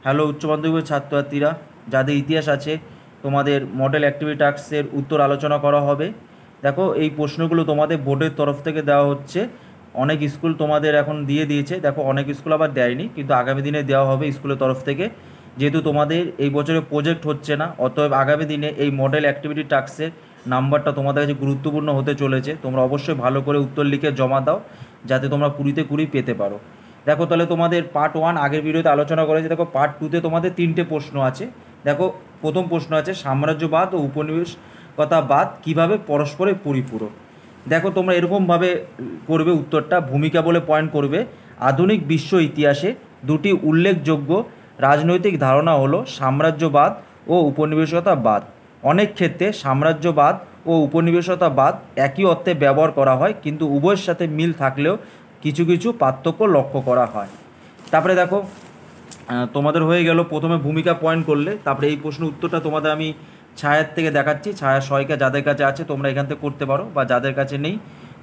Hello উচ্চ মাধ্যমিকের ছাত্রছাত্রীরা, যাদের ইতিহাস আছে তোমাদের মডেল অ্যাক্টিভিটি টাস্কের উত্তর আলোচনা করা হবে। দেখো, এই প্রশ্নগুলো তোমাদের বোর্ডের তরফ থেকে দেওয়া হচ্ছে। অনেক স্কুল তোমাদের এখন দিয়ে দিয়েছে, দেখো অনেক স্কুল আবার দেয়নি, কিন্তু আগামী দিনে দেওয়া হবে স্কুলের তরফ থেকে। যেহেতু তোমাদের এই বছরে প্রজেক্ট হচ্ছে না, অতএব আগামী দিনে এই মডেল অ্যাক্টিভিটি টাস্কের নাম্বারটা তোমাদের কাছে গুরুত্বপূর্ণ হতে চলেছে। তোমরা অবশ্যই ভালো করে উত্তর লিখে জমা দাও, যাতে তোমরা 20-তে 20 পেতে পারো। দেখো, তাহলে তোমাদের পার্ট 1 আগের ভিডিওতে আলোচনা করেছে। দেখো, পার্ট 2তে তোমাদের 3টে প্রশ্ন আছে। দেখো, প্রথম প্রশ্ন আছে সাম্রাজ্যবাদ ও উপনিবেশিকতাবাদ কীভাবে পরস্পরের পরিপূরক। দেখো, তোমরা এরকমভাবে করবে উত্তরটা, ভূমিকা বলে পয়েন্ট করবে। আধুনিক বিশ্ব ইতিহাসে দুটি উল্লেখযোগ্য রাজনৈতিক ধারণা হলো সাম্রাজ্যবাদ ও উপনিবেশিকতাবাদ। অনেক ক্ষেত্রে সাম্রাজ্যবাদ ও উপনিবেশিকতাবাদ একই অর্থে ব্যবহার করা হয়, কিন্তু উভয়ের সাথে মিল থাকলেও কিছু কিছু পার্থক্য লক্ষ্য করা হয়। তারপরে দেখো, তোমাদের হয়ে গেল প্রথমে ভূমিকা পয়েন্ট করলে। তারপরে এই প্রশ্নের উত্তরটা তোমাদের আমি ছায়ার থেকে দেখাচ্ছি। ছায়া সহায়িকা যাদের কাছে আছে তোমরা এখান থেকে করতে পারো, বা যাদের কাছে নেই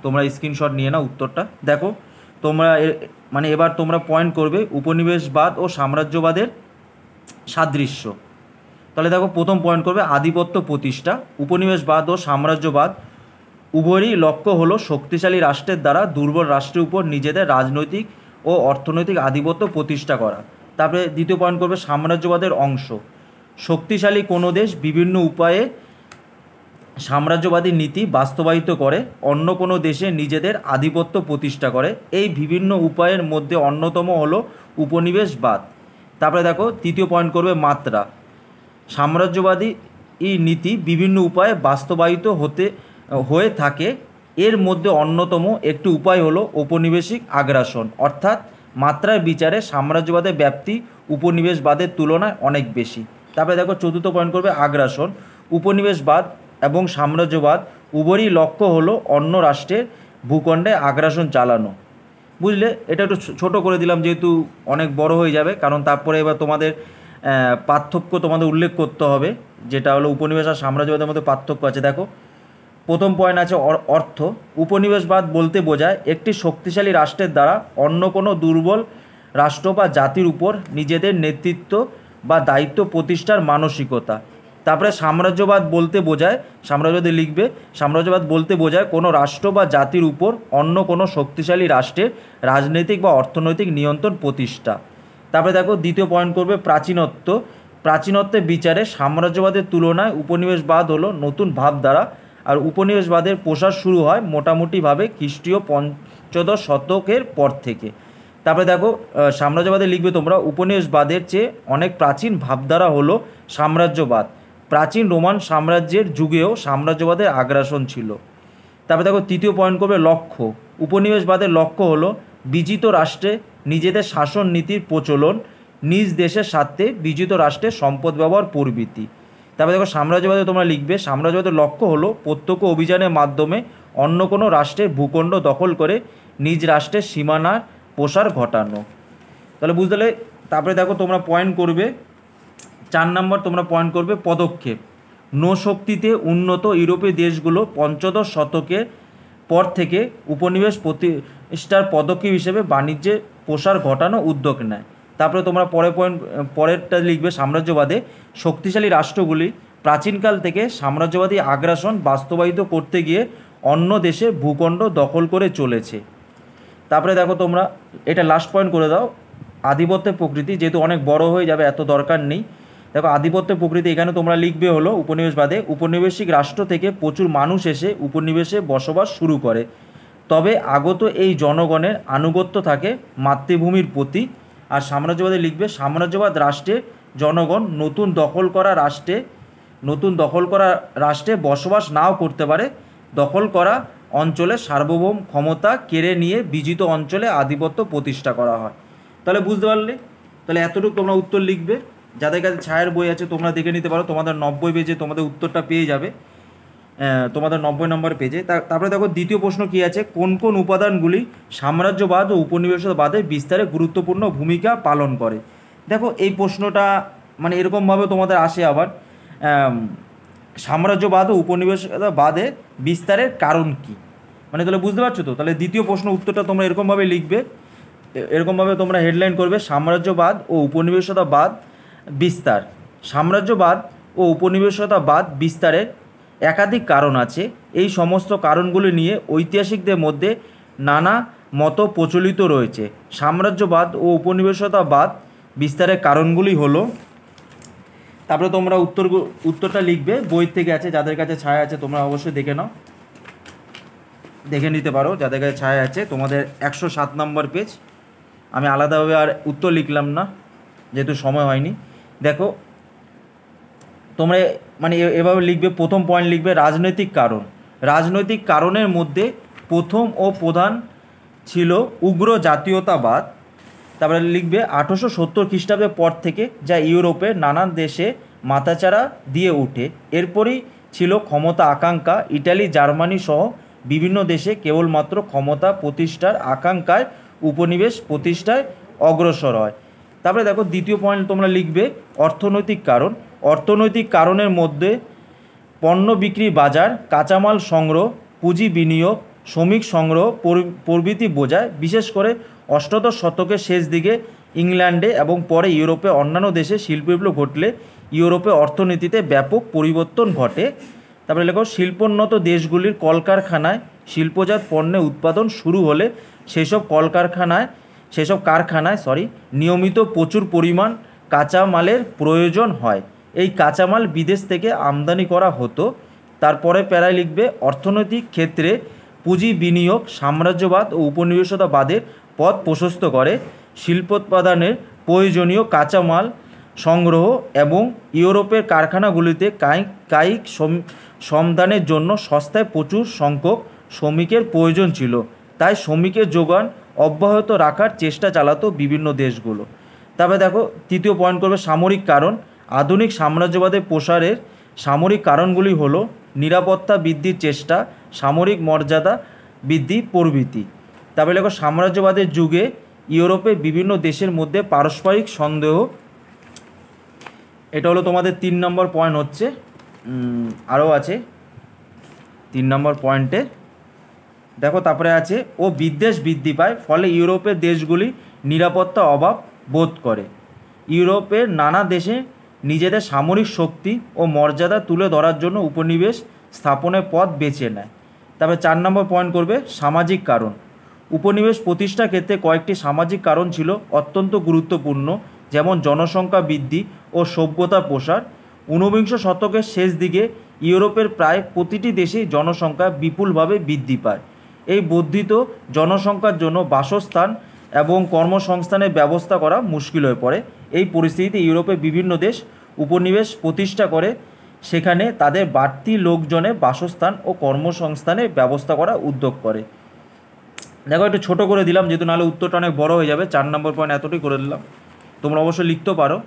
তোমরা স্ক্রিনশট নিয়ে নাও উত্তরটা। দেখো, তোমরা এবার তোমরা পয়েন্ট করবে উপনিবেশবাদ ও সাম্রাজ্যবাদের সাদৃশ্য। তাহলে দেখো, প্রথম পয়েন্ট করবে আধিপত্য প্রতিষ্ঠা। উপনিবেশবাদ ও সাম্রাজ্যবাদ উভয়েরই লক্ষ্য হলো শক্তিশালী রাষ্ট্রের দ্বারা দুর্বল রাষ্ট্রের উপর নিজেদের রাজনৈতিক ও অর্থনৈতিক আধিপত্য প্রতিষ্ঠা করা। তারপরে দ্বিতীয় পয়েন্ট করবে সাম্রাজ্যবাদের অংশ। শক্তিশালী কোনো দেশ বিভিন্ন উপায়ে সাম্রাজ্যবাদী নীতি বাস্তবায়িত করে অন্য কোনো দেশে নিজেদের আধিপত্য প্রতিষ্ঠা করে। এই বিভিন্ন উপায়ের মধ্যে অন্যতম হলো উপনিবেশবাদ। তারপরে দেখো, তৃতীয় পয়েন্ট করবে মাত্রা। সাম্রাজ্যবাদী এই নীতি বিভিন্ন উপায়ে বাস্তবায়িত হয়ে থাকে। এর মধ্যে অন্যতম একটি উপায় হলো ঔপনিবেশিক আগ্রাসন, অর্থাৎ মাত্রার বিচারে সাম্রাজ্যবাদের ব্যাপ্তি উপনিবেশবাদের তুলনায় অনেক বেশি। তারপরে দেখো, চতুর্থ পয়েন্ট করবে আগ্রাসন। উপনিবেশবাদ এবং সাম্রাজ্যবাদ উভয়ই লক্ষ্য হলো অন্য রাষ্ট্রের ভূখণ্ডে আগ্রাসন চালানো। বুঝলে, এটা একটু ছোট করে দিলাম যেহেতু অনেক বড় হয়ে যাবে, কারণ তারপরে এবার তোমাদের পার্থক্য তোমাদের উল্লেখ করতে হবে, যেটা হলো উপনিবেশ আর সাম্রাজ্যবাদের মধ্যে পার্থক্য আছে। দেখো, প্রথম পয়েন্ট আছে অর্থ। উপনিবেশবাদ বলতে বোঝায় একটি শক্তিশালী রাষ্ট্রের দ্বারা অন্য কোনো দুর্বল রাষ্ট্র বা জাতির উপর নিজেদের নেতৃত্ব বা দায়িত্ব প্রতিষ্ঠার মানসিকতা। তারপরে সাম্রাজ্যবাদ বলতে বোঝায়, সাম্রাজ্যবাদে লিখবে, সাম্রাজ্যবাদ বলতে বোঝায় কোনো রাষ্ট্র বা জাতির উপর অন্য কোনো শক্তিশালী রাষ্ট্রের রাজনৈতিক বা অর্থনৈতিক নিয়ন্ত্রণ প্রতিষ্ঠা। তারপরে দেখো, দ্বিতীয় পয়েন্ট করবে প্রাচীনত্ব। প্রাচীনত্বের বিচারে সাম্রাজ্যবাদের তুলনায় উপনিবেশবাদ হলো নতুন ভাবধারা, আর উপনিবেশবাদের প্রসার শুরু হয় মোটামুটিভাবে খ্রিস্টীয় 15 শতকের পর থেকে। তারপরে দেখো, সাম্রাজ্যবাদে লিখবে তোমরা উপনিবেশবাদের চেয়ে অনেক প্রাচীন ভাবধারা হলো সাম্রাজ্যবাদ। প্রাচীন রোমান সাম্রাজ্যের যুগেও সাম্রাজ্যবাদের আগ্রাসন ছিল। তারপরে দেখো, তৃতীয় পয়েন্ট করবে লক্ষ্য। উপনিবেশবাদের লক্ষ্য হলো বিজিত রাষ্ট্রে নিজেদের শাসন নীতির প্রচলন, নিজ দেশের স্বার্থে বিজিত রাষ্ট্রের সম্পদ ব্যবহার প্রভৃতি। তারপরে দেখো, সাম্রাজ্যবাদে তোমরা লিখবে সাম্রাজ্যবাদের লক্ষ্য হলো প্রত্যক্ষ অভিযানের মাধ্যমে অন্য কোনো রাষ্ট্রের ভূখণ্ড দখল করে নিজ রাষ্ট্রের সীমানার প্রসার ঘটানো। তাহলে বুঝতে পারলে। তারপরে দেখো, তোমরা পয়েন্ট করবে 4 নম্বর, তোমরা পয়েন্ট করবে পদক্ষেপ। নৌশক্তিতে উন্নত ইউরোপীয় দেশগুলো 15 শতকের পর থেকে উপনিবেশ প্রতিষ্ঠার পদক্ষেপ হিসেবে বাণিজ্যের প্রসার ঘটানো উদ্যোগ নেয়। তারপরে তোমরা পরেরটা লিখবে সাম্রাজ্যবাদে শক্তিশালী রাষ্ট্রগুলি প্রাচীনকাল থেকে সাম্রাজ্যবাদী আগ্রাসন বাস্তবায়িত করতে গিয়ে অন্য দেশে ভূখণ্ড দখল করে চলেছে। তারপরে দেখো, তোমরা এটা লাস্ট পয়েন্ট করে দাও, আধিপত্যের প্রকৃতি, যেহেতু অনেক বড় হয়ে যাবে এত দরকার নেই। দেখো, আধিপত্যের প্রকৃতি এখানে তোমরা লিখবে হলো উপনিবেশবাদে উপনিবেশিক রাষ্ট্র থেকে প্রচুর মানুষ এসে উপনিবেশে বসবাস শুরু করে, তবে আগত এই জনগণের আনুগত্য থাকে মাতৃভূমির প্রতি। আর সাম্রাজ্যবাদে লিখবে সাম্রাজ্যবাদ রাষ্ট্রে জনগণ নতুন দখল করা রাষ্ট্রে বসবাস নাও করতে পারে, দখল করা অঞ্চলে সার্বভৌম ক্ষমতা কেড়ে নিয়ে বিজিত অঞ্চলে আধিপত্য প্রতিষ্ঠা করা হয়। তাহলে বুঝতে পারলে। তাহলে এতটুকু তোমরা উত্তর লিখবে। যাদের কাছে ছায়ের বই আছে তোমরা দেখে নিতে পারো, তোমাদের 90 পেজে তোমাদের উত্তরটা পেয়ে যাবে, তোমাদের 90 নম্বর পেজে। তারপরে দেখো, দ্বিতীয় প্রশ্ন কী আছে, কোন কোন উপাদানগুলি সাম্রাজ্যবাদ ও উপনিবেশবাদের বিস্তারে গুরুত্বপূর্ণ ভূমিকা পালন করে। দেখো, এই প্রশ্নটা এরকমভাবে তোমাদের আসে আবার, সাম্রাজ্যবাদ ও উপনিবেশবাদের বিস্তারের কারণ কী, তাহলে বুঝতে পারছো তো। তাহলে দ্বিতীয় প্রশ্ন উত্তরটা তোমরা এরকমভাবে লিখবে, এরকমভাবে তোমরা হেডলাইন করবে, সাম্রাজ্যবাদ ও উপনিবেশতাবাদ বিস্তার। সাম্রাজ্যবাদ ও উপনিবেশতাবাদ বিস্তারের একাধিক কারণ আছে। এই সমস্ত কারণগুলি নিয়ে ঐতিহাসিকদের মধ্যে নানা মত প্রচলিত রয়েছে। সাম্রাজ্যবাদ ও উপনিবেশতাবাদ বিস্তারের কারণগুলি হলো, তারপরে তোমরা উত্তরটা লিখবে, বই থেকে আছে, যাদের কাছে ছায়া আছে তোমরা অবশ্যই দেখে নিতে পারো, যাদের কাছে ছায়া আছে। তোমাদের 107 নম্বর পেজ। আমি আলাদাভাবে আর উত্তর লিখলাম না যেহেতু সময় হয়নি। দেখো তোমরা মানে এভাবে লিখবে, প্রথম পয়েন্ট লিখবে রাজনৈতিক কারণ। রাজনৈতিক কারণের মধ্যে প্রথম ও প্রধান ছিল উগ্র জাতীয়তাবাদ। তারপরে লিখবে 1870 খ্রিস্টাব্দের পর থেকে যা ইউরোপের নানান দেশে মাথাচাড়া দিয়ে ওঠে। এরপরই ছিল ক্ষমতা আকাঙ্ক্ষা। ইটালি, জার্মানি সহ বিভিন্ন দেশে কেবলমাত্র ক্ষমতা প্রতিষ্ঠার আকাঙ্ক্ষায় উপনিবেশ প্রতিষ্ঠায় অগ্রসর হয়। তারপরে দেখো দ্বিতীয় পয়েন্ট তোমরা লিখবে অর্থনৈতিক কারণ। অর্থনৈতিক কারণের মধ্যে পণ্য বিক্রি বাজার, কাঁচামাল সংগ্রহ, পুঁজি বিনিয়োগ, শ্রমিক সংগ্রহ প্রভৃতি বোঝায়। বিশেষ করে অষ্টাদশ শতকের শেষ দিকে ইংল্যান্ডে এবং পরে ইউরোপে অন্যান্য দেশে শিল্প বিপ্লব ঘটলে ইউরোপে অর্থনীতিতে ব্যাপক পরিবর্তন ঘটে। তারপরে লেখো শিল্পোন্নত দেশগুলির কলকারখানায় শিল্পজাত পণ্যের উৎপাদন শুরু হলে সেসব কারখানায় নিয়মিত প্রচুর পরিমাণ কাঁচামালের প্রয়োজন হয়। এই কাঁচামাল বিদেশ থেকে আমদানি করা হতো। তারপরে প্যারায় লিখবে অর্থনৈতিক ক্ষেত্রে পুঁজি বিনিয়োগ সাম্রাজ্যবাদ ও উপনিবেশতাবাদের পথ প্রশস্ত করে। শিল্পোৎপাদনের প্রয়োজনীয় কাঁচামাল সংগ্রহ এবং ইউরোপের কারখানাগুলিতে কায়িক শ্রমদানের জন্য সস্তায় প্রচুর সংখ্যক শ্রমিকের প্রয়োজন ছিল। তাই শ্রমিকের যোগান অব্যাহত রাখার চেষ্টা চালাতো বিভিন্ন দেশগুলো। তবে দেখো তৃতীয় পয়েন্ট করবে সামরিক কারণ। আধুনিক সাম্রাজ্যবাদের প্রসারের সামরিক কারণগুলি হলো নিরাপত্তা বৃদ্ধির চেষ্টা, সামরিক মর্যাদা বৃদ্ধি প্রভৃতি। তবে দেখো সাম্রাজ্যবাদের যুগে ইউরোপে বিভিন্ন দেশের মধ্যে পারস্পরিক সন্দেহ। এটা হলো তোমাদের 3 নম্বর পয়েন্ট হচ্ছে। আরও আছে 3 নম্বর পয়েন্টে দেখো, তারপরে আছে ও বিদ্বেষ বৃদ্ধি পায়, ফলে ইউরোপের দেশগুলি নিরাপত্তা অভাব বোধ করে। ইউরোপের নানা দেশে নিজেদের সামরিক শক্তি ও মর্যাদা তুলে ধরার জন্য উপনিবেশ স্থাপনের পথ বেছে নেয়। তবে 4 নম্বর পয়েন্ট করবে সামাজিক কারণ। উপনিবেশ প্রতিষ্ঠার ক্ষেত্রে কয়েকটি সামাজিক কারণ ছিল অত্যন্ত গুরুত্বপূর্ণ, যেমন জনসংখ্যা বৃদ্ধি ও সভ্যতার প্রসার। 19বিংশ শতকের শেষ দিকে ইউরোপের প্রায় প্রতিটি দেশেই জনসংখ্যা বিপুলভাবে বৃদ্ধি পায়। এই বর্ধিত জনসংখ্যার জন্য বাসস্থান এবং কর্মসংস্থানের ব্যবস্থা করা মুশকিল হয়ে পড়ে। এই পরিস্থিতিতে ইউরোপের বিভিন্ন দেশ উপনিবেশ প্রতিষ্ঠা করে, সেখানে তাদের বাড়তি লোকজনের বাসস্থান ও কর্মসংস্থানের ব্যবস্থা করা উদ্যোগ করে। দেখো একটু ছোটো করে দিলাম যেহেতু নাহলে উত্তরটা অনেক বড় হয়ে যাবে। 4 নম্বর পয়েন্ট এতটাই করে দিলাম, তোমরা অবশ্যই লিখতে পারো,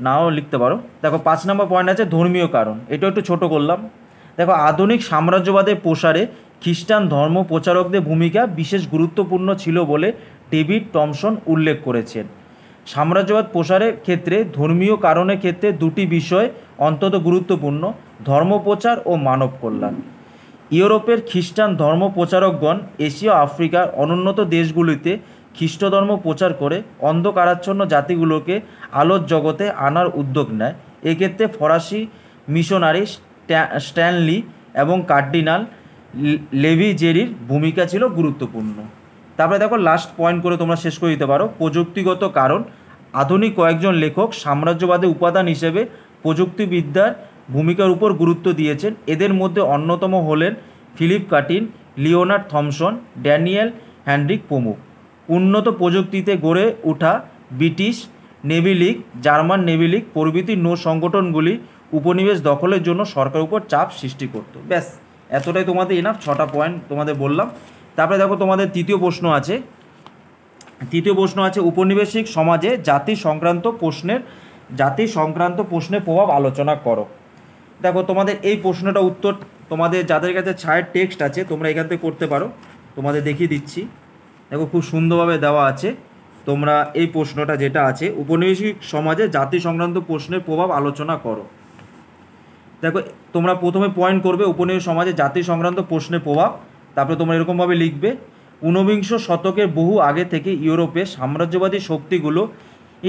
নাও লিখতে পারো। দেখো 5 নম্বর পয়েন্ট আছে ধর্মীয় কারণ। এটাও একটু ছোটো করলাম। দেখো আধুনিক সাম্রাজ্যবাদের প্রসারে খ্রিস্টান ধর্ম প্রচারকদের ভূমিকা বিশেষ গুরুত্বপূর্ণ ছিল বলে ডেভিড টমসন উল্লেখ করেছেন। সাম্রাজ্যবাদ প্রসারের ক্ষেত্রে ধর্মীয় কারণের ক্ষেত্রে দুটি বিষয় অন্তত গুরুত্বপূর্ণ: ধর্মপ্রচার ও মানব কল্যাণ। ইউরোপের খ্রিস্টান ধর্ম প্রচারকগণ এশিয়া আফ্রিকার অনুন্নত দেশগুলিতে খ্রিস্ট ধর্ম প্রচার করে অন্ধকারাচ্ছন্ন জাতিগুলোকে আলোর জগতে আনার উদ্যোগ নেয়। এক্ষেত্রে ফরাসি মিশনারি স্ট্যানলি এবং কার্ডিনাল লেভিজেরির ভূমিকা ছিল গুরুত্বপূর্ণ। তারপরে দেখো লাস্ট পয়েন্ট করে তোমরা শেষ করে দিতে পারো প্রযুক্তিগত কারণ। আধুনিক কয়েকজন লেখক সাম্রাজ্যবাদের উপাদান হিসেবে প্রযুক্তিবিদ্যার ভূমিকার উপর গুরুত্ব দিয়েছেন। এদের মধ্যে অন্যতম হলেন Philip Katin, Leonard Thomson, Daniel Hendrick প্রমুখ। উন্নত প্রযুক্তিতে গড়ে ওঠা British Navy League, German Navy League প্রভৃতি নৌ সংগঠনগুলি উপনিবেশ দখলের জন্য সরকারের উপর চাপ সৃষ্টি করত। ব্যাস এতটাই তোমাদের এনাফ, 6টা পয়েন্ট তোমাদের বললাম। তারপরে দেখো তোমাদের তৃতীয় প্রশ্ন আছে উপনিবেশিক সমাজে জাতি সংক্রান্ত প্রশ্নের প্রভাব আলোচনা করো। দেখো তোমাদের এই প্রশ্নটা উত্তর তোমাদের যাদের কাছে ছায়ের টেক্সট আছে তোমরা এখান থেকে করতে পারো, তোমাদের দেখিয়ে দিচ্ছি। দেখো খুব সুন্দরভাবে দেওয়া আছে। তোমরা এই প্রশ্নটা যেটা আছে উপনিবেশিক সমাজে জাতি সংক্রান্ত প্রশ্নের প্রভাব আলোচনা করো। দেখো তোমরা প্রথমে পয়েন্ট করবে উপনিবেশ সমাজে জাতি সংক্রান্ত প্রশ্নের প্রভাব। তারপরে তোমরা এরকমভাবে লিখবে ঊনবিংশ শতকের বহু আগে থেকে ইউরোপে সাম্রাজ্যবাদী শক্তিগুলো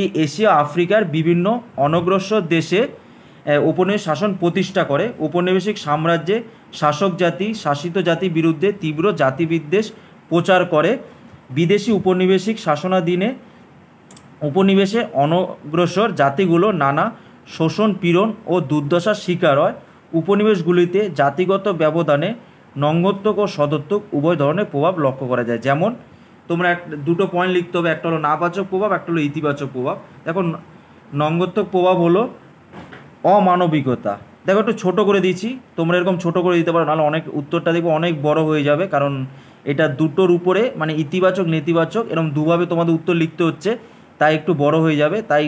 এই এশিয়া আফ্রিকার বিভিন্ন অনগ্রসর দেশে উপনিবেশ শাসন প্রতিষ্ঠা করে। ঔপনিবেশিক সাম্রাজ্যে শাসক জাতি শাসিত জাতির বিরুদ্ধে তীব্র জাতিবিদ্বেষ প্রচার করে। বিদেশি উপনিবেশিক শাসনাধীনে উপনিবেশে অনগ্রসর জাতিগুলো নানা শোষণ পীড়ন ও দুর্দশার শিকার হয়। উপনিবেশগুলিতে জাতিগত ব্যবধানে নঙ্গত্বক ও সদত্বক উভয় ধরনের প্রভাব লক্ষ্য করা যায়। যেমন তোমরা দুটো পয়েন্ট লিখতে হবে, একটা হলো নাবাচক প্রভাব, একটা হলো ইতিবাচক প্রভাব। দেখো নঙ্গত্বক প্রভাব হলো অমানবিকতা। দেখো একটু ছোটো করে দিয়েছি, তোমরা এরকম ছোটো করে দিতে পারো, নাহলে অনেক উত্তরটা দেখবো অনেক বড় হয়ে যাবে, কারণ এটা দুটোর উপরে মানে ইতিবাচক নেতিবাচক এরকম দুভাবে তোমাদের উত্তর লিখতে হচ্ছে, তাই একটু বড় হয়ে যাবে। তাই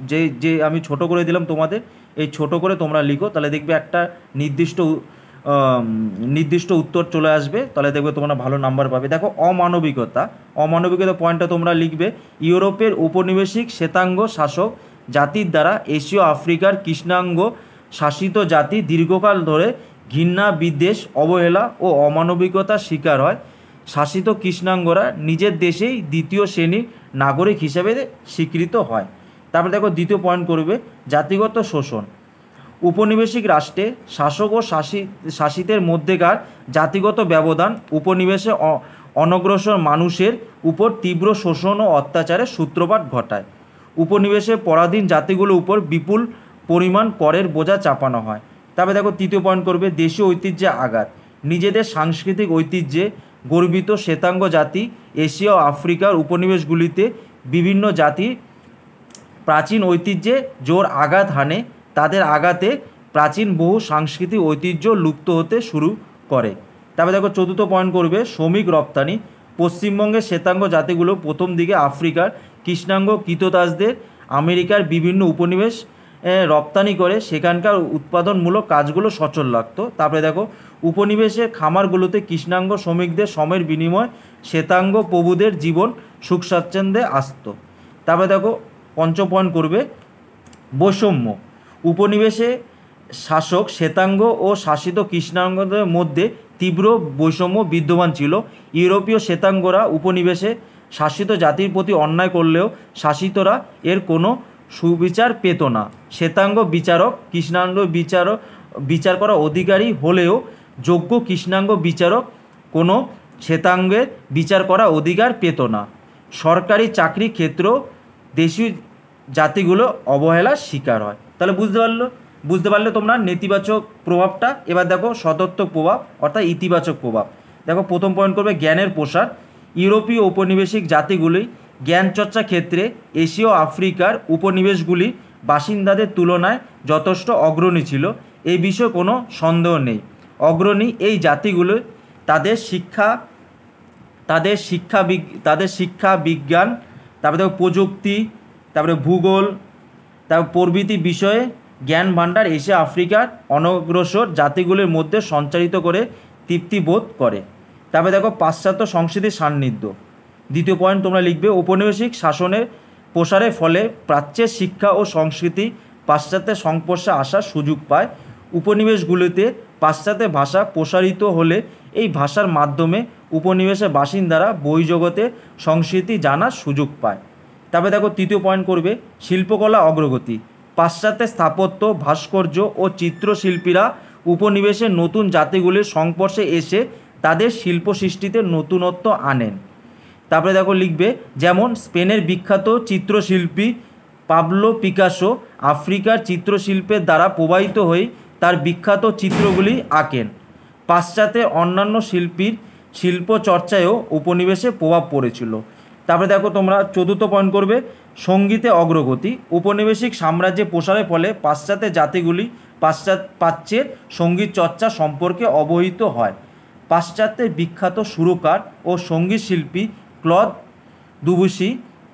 যে যে আমি ছোট করে দিলাম তোমাদের, এই ছোট করে তোমরা লিখো, তাহলে দেখবে একটা নির্দিষ্ট উত্তর চলে আসবে, তাহলে দেখবে তোমরা ভালো নাম্বার পাবে। দেখো অমানবিকতা পয়েন্টটা তোমরা লিখবে, ইউরোপের ঔপনিবেশিক শ্বেতাঙ্গ শাসক জাতির দ্বারা এশীয় আফ্রিকার কৃষ্ণাঙ্গ শাসিত জাতি দীর্ঘকাল ধরে ঘৃণা বিদ্বেষ অবহেলা ও অমানবিকতার শিকার হয়। শাসিত কৃষ্ণাঙ্গরা নিজের দেশেই দ্বিতীয় শ্রেণীর নাগরিক হিসেবে স্বীকৃত হয়। তারপরে দেখো দ্বিতীয় পয়েন্ট করবে জাতিগত শোষণ। উপনিবেশিক রাষ্ট্রে শাসক ও শাসিতের মধ্যেকার জাতিগত ব্যবধান উপনিবেশে অনগ্রসর মানুষের উপর তীব্র শোষণ ও অত্যাচারের সূত্রপাত ঘটায়। উপনিবেশে পরাধীন জাতিগুলোর উপর বিপুল পরিমাণ করের বোঝা চাপানো হয়। তবে দেখো তৃতীয় পয়েন্ট করবে দেশীয় ঐতিহ্যে আঘাত। নিজেদের সাংস্কৃতিক ঐতিহ্যে গর্বিত শ্বেতাঙ্গ জাতি এশিয়া ও আফ্রিকার উপনিবেশগুলিতে বিভিন্ন জাতি প্রাচীন ঐতিহ্যে জোর আঘাত হানে। তাদের আঘাতে প্রাচীন বহু সাংস্কৃতিক ঐতিহ্য লুপ্ত হতে শুরু করে। তবে দেখো চতুর্থ পয়েন্ট করবে শ্রমিক রপ্তানি। পশ্চিমবঙ্গের শ্বেতাঙ্গ জাতিগুলো প্রথম দিকে আফ্রিকার কৃষ্ণাঙ্গ কৃতদাসদের আমেরিকার বিভিন্ন উপনিবেশ রপ্তানি করে সেখানকার উৎপাদনমূলক কাজগুলো সচল লাগতো। তারপরে দেখো উপনিবেশের খামারগুলোতে কৃষ্ণাঙ্গ শ্রমিকদের শ্রমের বিনিময় শ্বেতাঙ্গ প্রভুদের জীবন সুখ স্বাচ্ছন্দ্যে আসতো। তারপরে দেখো পঞ্চম পয়েন্ট করবে বৈষম্য। উপনিবেশে শাসক শ্বেতাঙ্গ ও শাসিত কৃষ্ণাঙ্গদের মধ্যে তীব্র বৈষম্য বিদ্যমান ছিল। ইউরোপীয় শ্বেতাঙ্গরা উপনিবেশে শাসিত জাতির প্রতি অন্যায় করলেও শাসিতরা এর কোনো সুবিচার পেত না। শ্বেতাঙ্গ বিচারক কৃষ্ণাঙ্গ বিচার করা অধিকারী হলেও যোগ্য কৃষ্ণাঙ্গ বিচারক কোনো শ্বেতাঙ্গের বিচার করা অধিকার পেত না। সরকারি চাকরি ক্ষেত্র দেশীয় জাতিগুলো অবহেলার শিকার হয়। তাহলে বুঝতে পারলে তোমরা নেতিবাচক প্রভাবটা। এবার দেখো সদর্থক প্রভাব অর্থাৎ ইতিবাচক প্রভাব। দেখো প্রথম পয়েন্ট করবে জ্ঞানের প্রসার। ইউরোপীয় ঔপনিবেশিক জাতিগুলি জ্ঞান চর্চা ক্ষেত্রে এশীয় আফ্রিকার উপনিবেশগুলি বাসিন্দাদের তুলনায় যথেষ্ট অগ্রণী ছিল, এই বিষয়ে কোনো সন্দেহ নেই। অগ্রণী এই জাতিগুলো তাদের শিক্ষা বিজ্ঞান, তারপরে দেখো প্রযুক্তি, তারপরে ভূগোল, তারপর প্রভৃতি বিষয়ে জ্ঞান ভাণ্ডার এশিয়া আফ্রিকার অনগ্রসর জাতিগুলির মধ্যে সঞ্চারিত করে তৃপ্তি বোধ করে। তারপরে দেখো পাশ্চাত্য সংস্কৃতির সান্নিধ্য। দ্বিতীয় পয়েন্ট তোমরা লিখবে ঔপনিবেশিক শাসনের প্রসারের ফলে প্রাচ্যের শিক্ষা ও সংস্কৃতি পাশ্চাত্যের সংস্পর্শে আসার সুযোগ পায়। উপনিবেশগুলিতে পাশ্চাত্য ভাষা প্রসারিত হলে এই ভাষার মাধ্যমে উপনিবেশের বাসিন্দারা বহির্জগতের সংস্কৃতি জানার সুযোগ পায়। তবে দেখো তৃতীয় পয়েন্ট করবে শিল্পকলা অগ্রগতি। পাশ্চাত্যের স্থাপত্য ভাস্কর্য ও চিত্রশিল্পীরা উপনিবেশের নতুন জাতিগুলির সংস্পর্শে এসে তাদের শিল্প সৃষ্টিতে নতুনত্ব আনেন। তারপরে দেখো লিখবে যেমন স্পেনের বিখ্যাত চিত্রশিল্পী পাবলো পিকাসো আফ্রিকার চিত্রশিল্পের দ্বারা প্রভাবিত হয়ে তার বিখ্যাত চিত্রগুলি আঁকেন। পাশ্চাত্যের অন্যান্য শিল্পীর শিল্প চর্চায়ও উপনিবেশে প্রভাব পড়েছিল। তারপরে দেখো তোমরা চতুর্থ পয়েন্ট করবে সঙ্গীতে অগ্রগতি। উপনিবেশিক সাম্রাজ্যে প্রসারের ফলে পাশ্চাত্যের জাতিগুলি প্রাচ্যের সঙ্গীত চর্চা সম্পর্কে অবহিত হয়। পাশ্চাত্যের বিখ্যাত সুরকার ও সঙ্গীত শিল্পী ক্লদ দুবুসি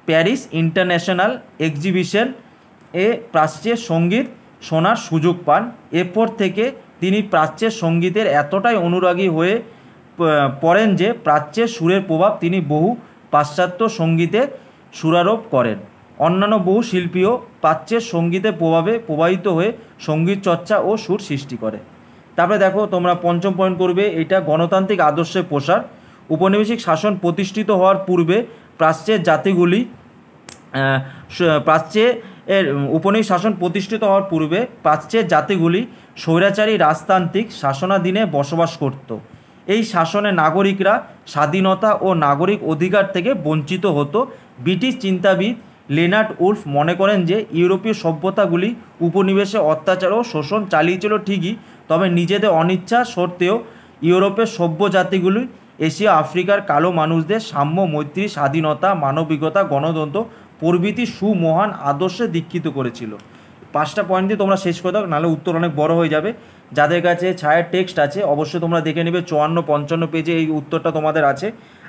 প্যারিস ইন্টারন্যাশনাল এক্সিবিশন এ প্রাচ্যের সঙ্গীত শোনার সুযোগ পান। এরপর থেকে তিনি প্রাচ্যের সঙ্গীতের এতটাই অনুরাগী হয়ে পড়েন যে প্রাচ্যের সুরের প্রভাব তিনি বহু পাশ্চাত্য সঙ্গীতে সুরারোপ করেন। অন্যান্য বহু শিল্পীও প্রাচ্যের সঙ্গীতের প্রভাবে প্রভাবিত হয়ে সঙ্গীত চর্চা ও সুর সৃষ্টি করে। তারপরে দেখো তোমরা পঞ্চম পয়েন্ট করবে এটা গণতান্ত্রিক আদর্শের প্রসার। উপনিবেশিক শাসন প্রতিষ্ঠিত হওয়ার পূর্বে প্রাচ্যের জাতিগুলি উপনিবেশিক শাসন প্রতিষ্ঠিত হওয়ার পূর্বে প্রাচ্যের জাতিগুলি স্বৈরাচারী রাজতান্ত্রিক শাসনাধীনে বসবাস করত। এই শাসনে নাগরিকরা স্বাধীনতা ও নাগরিক অধিকার থেকে বঞ্চিত হতো। ব্রিটিশ চিন্তাবিদ লেনার্ড উলফ মনে করেন যে ইউরোপীয় সভ্যতাগুলি উপনিবেশে অত্যাচার ও শোষণ চালিয়েছিল ঠিকই, তবে নিজেদের অনিচ্ছা সত্ত্বেও ইউরোপের সভ্য জাতিগুলি এশিয়া আফ্রিকার কালো মানুষদের সাম্য, মৈত্রী, স্বাধীনতা, মানবিকতা, গণতন্ত্র প্রভৃতি সুমহান আদর্শে দীক্ষিত করেছিল। 5টা পয়েন্ট দিয়ে তোমরা শেষ করে দাও, নাহলে উত্তর অনেক বড় হয়ে যাবে। যাদের কাছে ছায়ার টেক্সট আছে অবশ্যই তোমরা দেখে নেবে, 54-55 পেজে এই উত্তরটা তোমাদের আছে।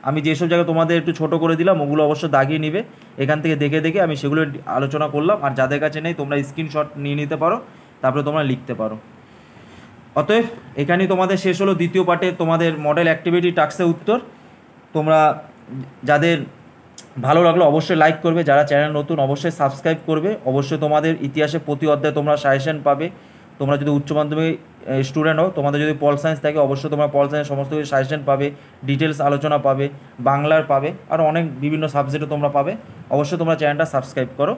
আমি যেসব জায়গায় তোমাদের একটু ছোট করে দিলাম ওগুলো অবশ্যই দাগিয়ে নিবে, এখান থেকে দেখে দেখে আমি সেগুলো আলোচনা করলাম। আর যাদের কাছে নেই তোমরা স্ক্রিনশট নিয়ে নিতে পারো, তারপরে তোমরা লিখতে পারো। অতএব এখানেই তোমাদের শেষ হলো দ্বিতীয় পার্টে তোমাদের মডেল অ্যাক্টিভিটি টাস্কের উত্তর। তোমরা যাদের ভালো লাগলো অবশ্যই লাইক করবে, যারা চ্যানেল নতুন অবশ্যই সাবস্ক্রাইব করবে। অবশ্যই তোমাদের ইতিহাসে প্রতি অধ্যায়ে তোমরা সাজেশন পাবে। তোমরা যদি উচ্চ মাধ্যমিক স্টুডেন্ট হও, তোমাদের যদি পল সায়েন্স থাকে অবশ্যই তোমরা পল সায়েন্স সমস্ত কিছু সাজেশন পাবে, ডিটেলস আলোচনা পাবে, বাংলার পাবে, আর অনেক বিভিন্ন সাবজেক্টে তোমরা পাবে। অবশ্যই তোমরা চ্যানেলটা সাবস্ক্রাইব করো।